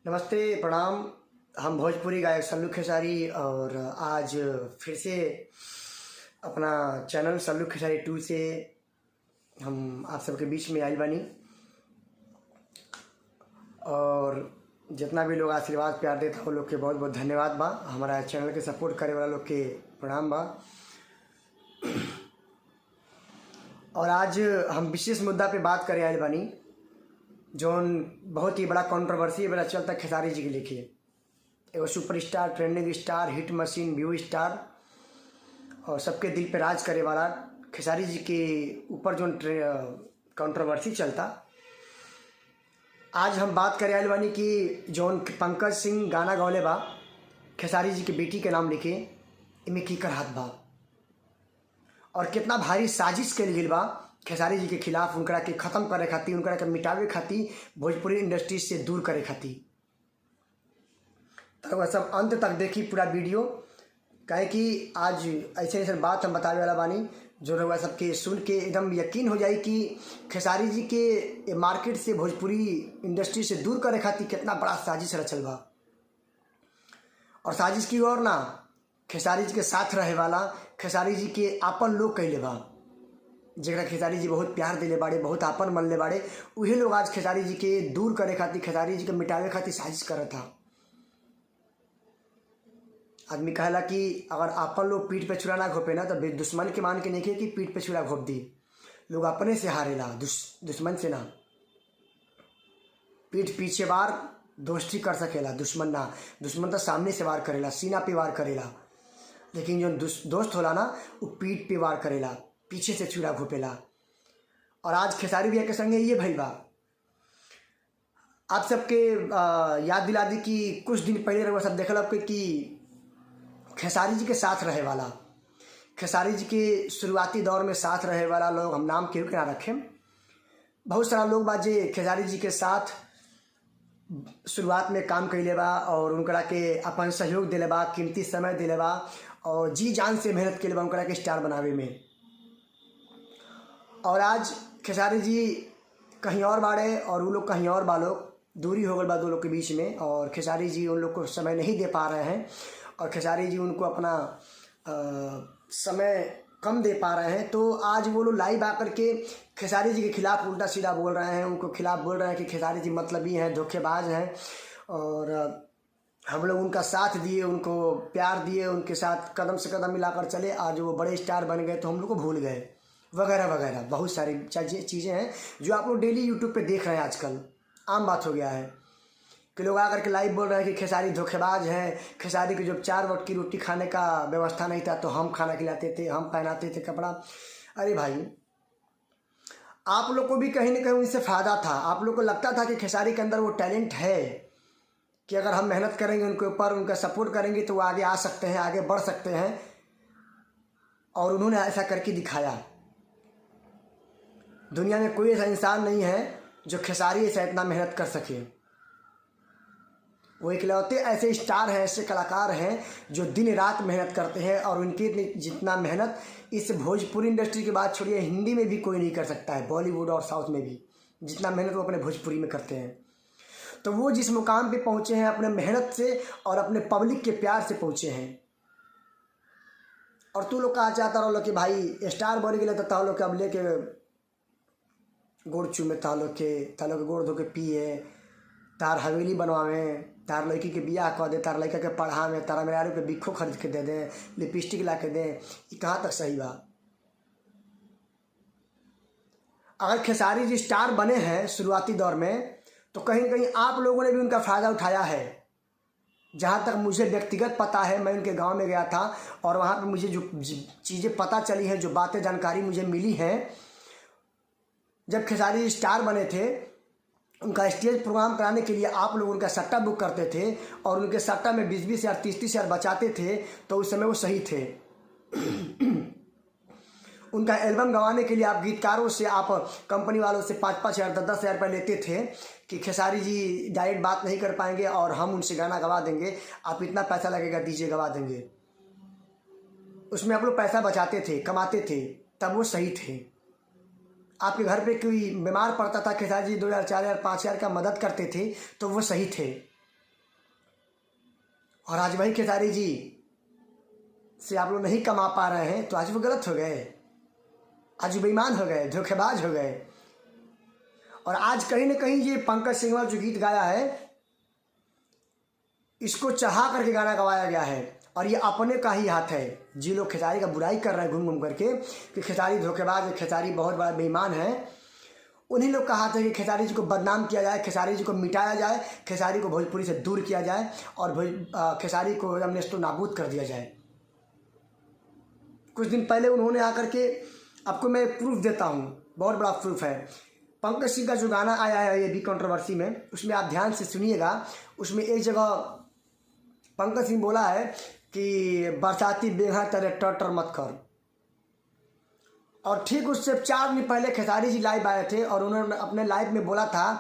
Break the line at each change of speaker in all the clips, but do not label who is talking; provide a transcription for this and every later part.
नमस्ते, प्रणाम। हम भोजपुरी गायक सल्लू खेसारी और आज फिर से अपना चैनल सल्लू खेसारी 2 से हम आप सबके बीच में आइल बानी। और जितना भी लोग आशीर्वाद प्यार देता वो लोग के बहुत बहुत धन्यवाद बा। हमारा चैनल के सपोर्ट करे वाला लोग के प्रणाम बा। और आज हम विशेष मुद्दा पे बात करे आइल बानी जौन बहुत ही बड़ा कंट्रोवर्सी वाला चलता खेसारी जी के लेके। एगो superstar, trending star, hit machine, view star और सबके दिल पे राज करे वाला खेसारी जी के ऊपर जो कंट्रोवर्सी चलता, आज हम बात करे आइल बानी कि जौन पंकज सिंह गाना गौले बा खेसारी जी के बेटी के नाम लिखे, इमें की कर हाथ बा और कितना भारी साजिश कल गई बा खेसारी जी के खिलाफ, उनकरा के ख़त्म करे खातिर, उनकरा के मिटावे खातिर, भोजपुरी इंडस्ट्री से दूर करे खातिर। तो वह सब अंत तक देखी पूरा वीडियो, काहे कि आज ऐसे ऐसे बात हम बतावे वाला बानी जो रउआ सबके सुन के एकदम यकीन हो जाए कि खेसारी जी के मार्केट से, भोजपुरी इंडस्ट्री से दूर करे खातिर कितना बड़ा साजिश रचल बा। और साजिश की और ना, खेसारी जी के साथ रहे वाला, खेसारी जी के आपन लोग कहले बा, जरा खेसारी जी बहुत प्यार दिले बाड़े, बहुत आपन मनले बाड़े, वही लोग आज खेसारी जी के दूर करे खातिर, खेसारी जी के मिटावे खातिर साजिश करत था। आदमी कहला कि अगर आपन लोग पीठ पे छुरा ना घोपे ना तो दुश्मन के मान के नहीं कि पीठ पे छुरा घोप दी। लोग अपने से हारेला, दुश्मन से ना। पीठ पीछे वार दोस्ती कर सकेला, दुश्मन ना। दुश्मन तो सामने से वार करेला, सीना पे वार करेला, लेकिन जो दोस्त होला ना वो पीठ पे वार करेला, पीछे से छुरा घोपेला। और आज खेसारी भैया के संगे ये भइल बा। आप सबके याद दिला दी कि कुछ दिन पहले रउआ सब देखल कि खेसारी जी के साथ रहे वाला, खेसारी जी के शुरुआती दौर में साथ रहे वाला लोग, हम नाम केहू के ना रखें, बहुत सारा लोग बा जे खेसारी जी के साथ शुरुआत में काम कैले बा और उनकरा के अपन सहयोग दिले बा, कीमती समय दिले बा और जी जान से मेहनत के बा उनकरा के स्टार बनावे में। और आज खेसारी जी कहीं और बाड़े और वो लोग कहीं और बा, लोग दूरी हो गई बा दो लोग के बीच में, और खेसारी जी उन लोग को समय नहीं दे पा रहे हैं और खेसारी जी उनको अपना समय कम दे पा रहे हैं। तो आज वो लोग लाइव आकर के खेसारी जी के खिलाफ उल्टा सीधा बोल रहे हैं, उनको खिलाफ बोल रहे हैं कि खेसारी जी मतलबी हैं, धोखेबाज हैं। और हम लोग उनका साथ दिए, उनको प्यार दिए, उनके साथ कदम से कदम मिलाकर चले, आज वो बड़े स्टार बन गए तो हम लोग को भूल गए, वगैरह वगैरह। बहुत सारी चीज़ें हैं जो आप लोग डेली यूट्यूब पे देख रहे हैं। आजकल आम बात हो गया है कि लोग आकर के लाइव बोल रहे हैं कि खेसारी धोखेबाज हैं, खेसारी की जब 4 वक्त की रोटी खाने का व्यवस्था नहीं था तो हम खाना खिलाते थे, हम पहनाते थे कपड़ा। अरे भाई, आप लोग को भी कहीं ना कहीं उनसे फ़ायदा था। आप लोग को लगता था कि खेसारी के अंदर वो टैलेंट है कि अगर हम मेहनत करेंगे, उनके ऊपर उनका सपोर्ट करेंगे तो वो आगे आ सकते हैं, आगे बढ़ सकते हैं। और उन्होंने ऐसा करके दिखाया। दुनिया में कोई ऐसा इंसान नहीं है जो खेसारी ऐसा इतना मेहनत कर सके। वो इकलौते ऐसे स्टार हैं, ऐसे कलाकार हैं जो दिन रात मेहनत करते हैं और उनकी जितना मेहनत इस भोजपुरी इंडस्ट्री की बात छोड़िए, हिंदी में भी कोई नहीं कर सकता है, बॉलीवुड और साउथ में भी जितना मेहनत वो अपने भोजपुरी में करते हैं। तो वो जिस मुकाम पे पहुँचे हैं अपने मेहनत से और अपने पब्लिक के प्यार से पहुँचे हैं। और तू लोग कहा चाहता रहो कि भाई स्टार बन गए तो तालो के अब लेके गोड़ चूमे, तालो के गोड़ धो के पिए, तार हवेली बनवावे, तार लड़की के बियाह कर दे, तार लड़का के पढ़ावे, तारा मेहरारू के बिक्खो खरीद के दे दें, लिपस्टिक ला के दें। ये कहाँ तक सही बा? अगर खेसारी जी स्टार बने हैं शुरुआती दौर में तो कहीं ना कहीं आप लोगों ने भी उनका फ़ायदा उठाया है। जहाँ तक मुझे व्यक्तिगत पता है, मैं उनके गांव में गया था और वहाँ पे मुझे जो चीज़ें पता चली हैं, जो बातें जानकारी मुझे मिली हैं, जब खेसारी स्टार बने थे उनका स्टेज प्रोग्राम कराने के लिए आप लोग उनका सट्टा बुक करते थे और उनके सट्टा में 20-20 हज़ार 30-30 हज़ार बचाते थे, तो उस समय वो सही थे। उनका एल्बम गवाने के लिए आप गीतकारों से, आप कंपनी वालों से 5-5 हज़ार 10-10 हज़ार रुपये लेते थे कि खेसारी जी डायरेक्ट बात नहीं कर पाएंगे और हम उनसे गाना गवा देंगे, आप इतना पैसा लगेगा दीजिए, गवा देंगे। उसमें आप लोग पैसा बचाते थे, कमाते थे, तब वो सही थे। आपके घर पे कोई बीमार पड़ता था, खेसारी जी 2,000 4,000 5,000 का मदद करते थे, तो वो सही थे। और आज वही खेसारी जी से आप लोग नहीं कमा पा रहे हैं, तो आज वो गलत हो गए, आज वो बेईमान हो गए, धोखेबाज हो गए। और आज कहीं ना कहीं ये पंकज सिंघल जो गीत गाया है, इसको चाहा करके गाना गवाया गया है, और ये अपने का ही हाथ है। जी लोग खेसारी का बुराई कर रहे हैं घूम घूम करके कि खेसारी धोखेबाज है, खेसारी बहुत बड़ा बेईमान है, उन्हीं लोग का हाथ है कि खेसारी जी को बदनाम किया जाए, खेसारी जी को मिटाया जाए, खेसारी को भोजपुरी से दूर किया जाए और खेसारी को नेस्तो नाबूद कर दिया जाए। कुछ दिन पहले उन्होंने आकर के, आपको मैं प्रूफ देता हूँ, बहुत बड़ा प्रूफ है। पंकज सिंह का जो गाना आया है ये भी कंट्रोवर्सी में, उसमें आप ध्यान से सुनिएगा। उसमें एक जगह पंकज सिंह बोला है कि बरसाती बेघा तेरे टटर मत कर, और ठीक उससे 4 दिन पहले खेसारी जी लाइव आए थे और उन्होंने अपने लाइव में बोला था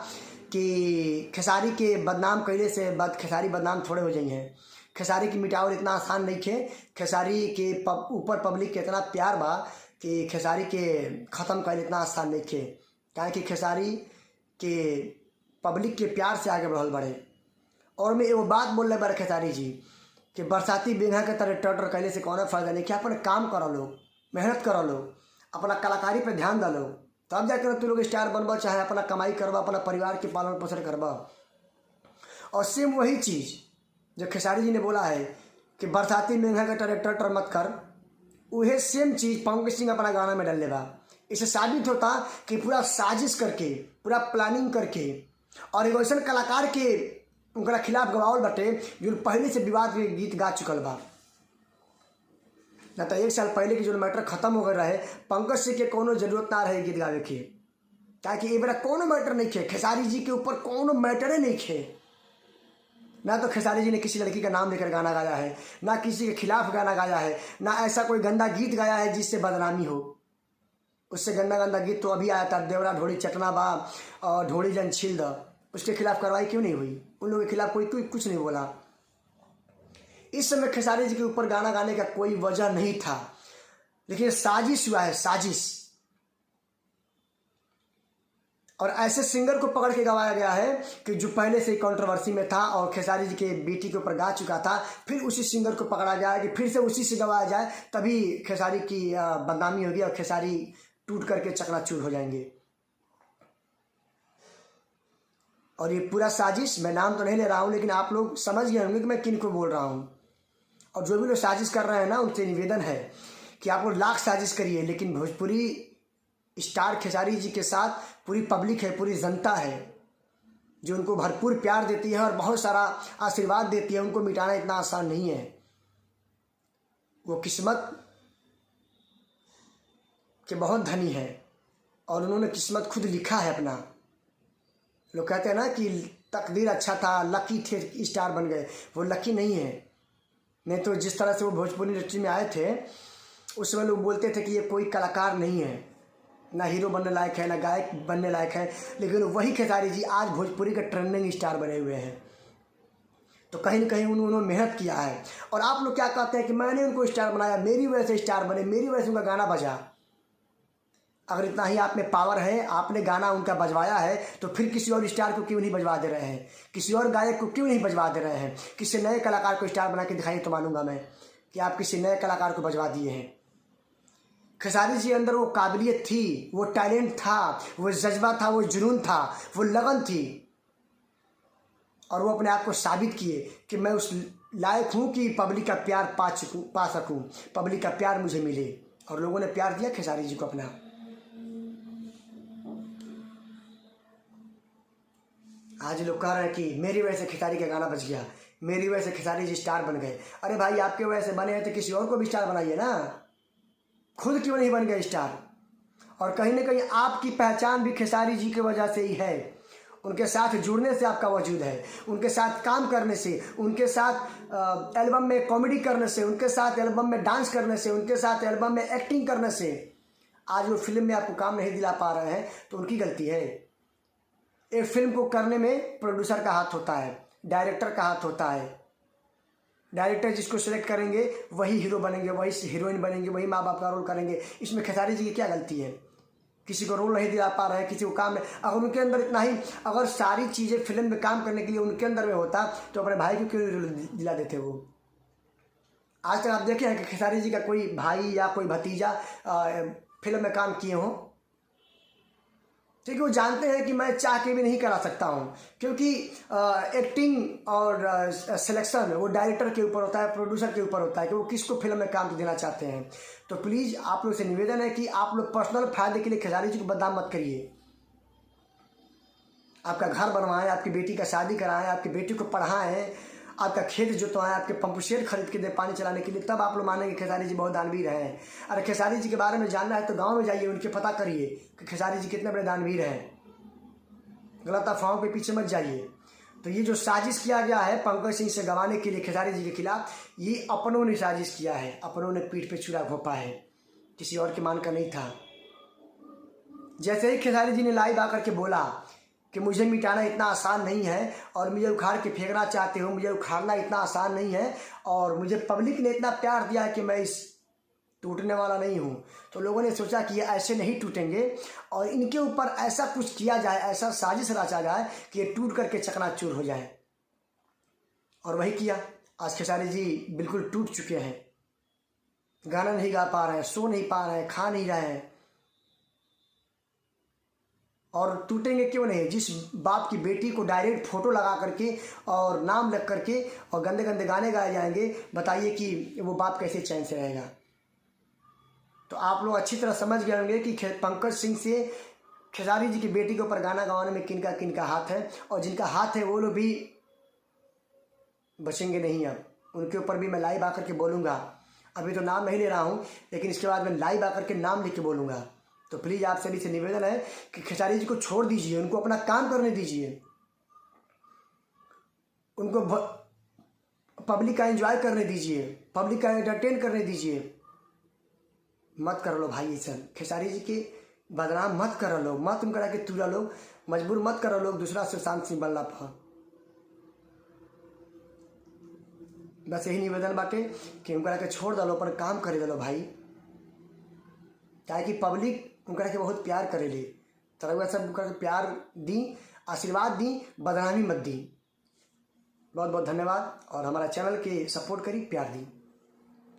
कि खेसारी के बदनाम करने से खेसारी बदनाम थोड़े हो जाइए, खेसारी की मिटावट इतना आसान नहीं खे, खेसारी के ऊपर पब्लिक के इतना प्यार बा कि खेसारी के ख़त्म कर इतना आसान नहीं खे, क्या कि खेसारी के पब्लिक के प्यार से आगे बढ़ल बढ़े। और मैं एगो बात बोल रहे बड़े खेसारी जी कि बरसाती बेघा के तरह टटर कैले से कौन फ़ायदा नहीं, क्या अपने काम करो लो, मेहनत करो लो, अपना कलाकारी पे ध्यान डालो, तब जाकर तू लोग स्टार बनबा, चाहे अपना कमाई करबा, अपना परिवार के पालन पोषण करबा। और सेम वही चीज़ जो खेसारी जी ने बोला है कि बरसाती मेघा का टटर मत कर, वही सेम चीज़ पंकज सिंह अपना गाना में डाल लेगा। इससे साबित होता कि पूरा साजिश करके, पूरा प्लानिंग करके, और एक ऐसा कलाकार के उनका खिलाफ गवावल बटे जो पहले से विवाद के गीत गा चुकल बा। ना तो 1 साल पहले की जो मैटर खत्म हो गए रहे, पंकज सिंह के कोनो जरूरत ना रहे गीत गावे की, ताकि ये बार कोनो मैटर नहीं खे, खेसारी जी के ऊपर कोनो मैटर नहीं खे। ना तो खेसारी जी ने किसी लड़की का नाम लेकर गाना गाया है, ना किसी के खिलाफ गाना गाया है, ना ऐसा कोई गंदा गीत गाया है जिससे बदनामी हो। उससे गंदा गंदा गीत तो अभी आया था, देवरा ढोड़ी चटना बा और ढोड़ी जन छील द, उसके खिलाफ कार्रवाई क्यों नहीं हुई? उन लोगों के खिलाफ कोई कुछ नहीं बोला। इस समय खेसारी जी के ऊपर गाना गाने का कोई वजह नहीं था, लेकिन साजिश हुआ है, साजिश। और ऐसे सिंगर को पकड़ के गवाया गया है कि जो पहले से ही कंट्रोवर्सी में था और खेसारी जी के बेटी के ऊपर गा चुका था, फिर उसी सिंगर को पकड़ा गया है कि फिर से उसी से गवाया जाए, तभी खेसारी की बदनामी होगी और खेसारी टूट करके चकनाचूर हो जाएंगे। और ये पूरा साजिश, मैं नाम तो नहीं ले रहा हूँ, लेकिन आप लोग समझ गए होंगे कि मैं किन को बोल रहा हूँ। और जो भी लोग साजिश कर रहे हैं ना, उनसे निवेदन है कि आप लोग लाख साजिश करिए, लेकिन भोजपुरी स्टार खेसारी जी के साथ पूरी पब्लिक है, पूरी जनता है जो उनको भरपूर प्यार देती है और बहुत सारा आशीर्वाद देती है। उनको मिटाना इतना आसान नहीं है। वो किस्मत के बहुत धनी है और उन्होंने किस्मत खुद लिखा है अपना। लोग कहते हैं ना कि तकदीर अच्छा था, लकी थे, स्टार बन गए। वो लकी नहीं है। नहीं तो जिस तरह से वो भोजपुरी इंडस्ट्री में आए थे, उस समय लोग बोलते थे कि ये कोई कलाकार नहीं है, ना हीरो बनने लायक है, ना गायक बनने लायक है। लेकिन वही खेसारी जी आज भोजपुरी के ट्रेंडिंग स्टार बने हुए हैं। तो कहीं ना कहीं उन्होंने मेहनत किया है। और आप लोग क्या कहते हैं कि मैंने उनको स्टार बनाया, मेरी वजह से स्टार बने, मेरी वजह से उनका गाना बजा। अगर इतना ही आप में पावर है, आपने गाना उनका बजवाया है, तो फिर किसी और स्टार को क्यों नहीं बजवा दे रहे हैं? किसी और गायक को क्यों नहीं बजवा दे रहे हैं? किसी नए कलाकार को स्टार बना के दिखाइए तो मानूंगा मैं कि आप किसी नए कलाकार को बजवा दिए हैं। खेसारी जी अंदर वो काबिलियत थी, वो टैलेंट था, वो जज्बा था, वो जुनून था, वो लगन थी, और वो अपने आप को साबित किए कि मैं उस लायक हूँ कि पब्लिक का प्यार पा सकूँ, पब्लिक का प्यार मुझे मिले। और लोगों ने प्यार दिया खेसारी जी को अपना। आज लोग कह रहे हैं कि मेरी वजह से खेसारी का गाना बच गया, मेरी वजह से खेसारी जी स्टार बन गए। अरे भाई, आपके वजह से बने हैं तो किसी और को भी स्टार बनाइए ना, खुद क्यों नहीं बन गए स्टार? और कहीं ना कहीं आपकी पहचान भी खेसारी जी की वजह से ही है। उनके साथ जुड़ने से आपका वजूद है, उनके साथ काम करने से, उनके साथ एल्बम में कॉमेडी करने से, उनके साथ एल्बम में डांस करने से, उनके साथ एल्बम में एक्टिंग करने से आज वो फिल्म में आपको काम नहीं दिला पा रहे हैं, तो उनकी गलती है। एक फिल्म को करने में प्रोड्यूसर का हाथ होता है, डायरेक्टर का हाथ होता है। डायरेक्टर जिसको सिलेक्ट करेंगे वही हीरो बनेंगे, वही हीरोइन बनेंगे, वही माँ बाप का रोल करेंगे। इसमें खेसारी जी की क्या गलती है किसी को रोल नहीं दिला पा रहे हैं, किसी को काम में, अगर उनके अंदर इतना ही अगर सारी चीज़ें फिल्म में काम करने के लिए उनके अंदर में होता तो अपने भाई को क्यों रोल दिला देते वो। आज तक आप देखे हैं कि खेसारी जी का कोई भाई या कोई भतीजा फिल्म में काम किए हों? ठीक है, वो जानते हैं कि मैं चाह के भी नहीं करा सकता हूँ, क्योंकि एक्टिंग और सिलेक्शन वो डायरेक्टर के ऊपर होता है, प्रोड्यूसर के ऊपर होता है कि वो किसको फिल्म में काम देना चाहते हैं। तो प्लीज़ आप लोग से निवेदन है कि आप लोग पर्सनल फायदे के लिए खेसारी जी को बदनाम मत करिए। आपका घर बनवाएं, आपकी बेटी का शादी कराएं, आपकी बेटी को पढ़ाएं, आपका खेत जोतवाएं, आपके पंप सेट खरीद के दे पानी चलाने के लिए, तब आप लोग मानेंगे खेसारी जी बहुत दानवीर हैं। अरे खेसारी जी के बारे में जानना है तो गांव में जाइए, उनके पता करिए कि खेसारी जी कितने बड़े दानवीर हैं। गलत अफवाहों के पीछे मत जाइए। तो ये जो साजिश किया गया है पंकज सिंह से गंवाने के लिए खेसारी जी के खिलाफ, ये अपनों ने साजिश किया है, अपनों ने पीठ पे छुरा घोंपा है, किसी और के मान का नहीं था। जैसे ही खेसारी जी ने लाइव आकर के बोला कि मुझे मिटाना इतना आसान नहीं है और मुझे उखाड़ के फेंकना चाहते हो, मुझे उखाड़ना इतना आसान नहीं है और मुझे पब्लिक ने इतना प्यार दिया है कि मैं इस टूटने वाला नहीं हूँ, तो लोगों ने सोचा कि ये ऐसे नहीं टूटेंगे और इनके ऊपर ऐसा कुछ किया जाए, ऐसा साजिश रचा जाए कि ये टूट करके चकनाचूर हो जाए। और वही किया। आज खेसारी जी बिल्कुल टूट चुके हैं, गाना नहीं गा पा रहे हैं, सो नहीं पा रहे हैं, खा नहीं रहे हैं। और टूटेंगे क्यों नहीं? जिस बाप की बेटी को डायरेक्ट फोटो लगा करके और नाम लिख करके और गंदे गंदे गाने गाए जाएंगे, बताइए कि वो बाप कैसे चैन से रहेगा। तो आप लोग अच्छी तरह समझ गए होंगे कि पंकज सिंह से खेसारी जी की बेटी के ऊपर गाना गवाने में किनका किनका हाथ है, और जिनका हाथ है वो लोग भी बचेंगे नहीं। अब उनके ऊपर भी मैं लाइव आकर के बोलूँगा। अभी तो नाम नहीं ले रहा हूँ, लेकिन इसके बाद मैं लाइव आकर के नाम लिख के बोलूँगा। तो प्लीज़ आप सभी से निवेदन है कि खेसारी जी को छोड़ दीजिए, उनको अपना काम करने दीजिए, उनको पब्लिक का एंजॉय करने दीजिए, पब्लिक का एंटरटेन करने दीजिए। मत कर लो भाई ऐसा, खेसारी जी के बदनाम मत कर लो, मत उनका के तुरा लो, मजबूर मत करो लोग दूसरा सुशांत सिंह बनला पर। बस यही निवेदन बाटे कि उनका के छोड़ दलो, पर काम करे दलो भाई, ताकि पब्लिक उनका के बहुत प्यार करेली। तरह सब उनका प्यार दी, आशीर्वाद दी, बदनामी मत दी। बहुत बहुत धन्यवाद और हमारा चैनल के सपोर्ट करी, प्यार दी।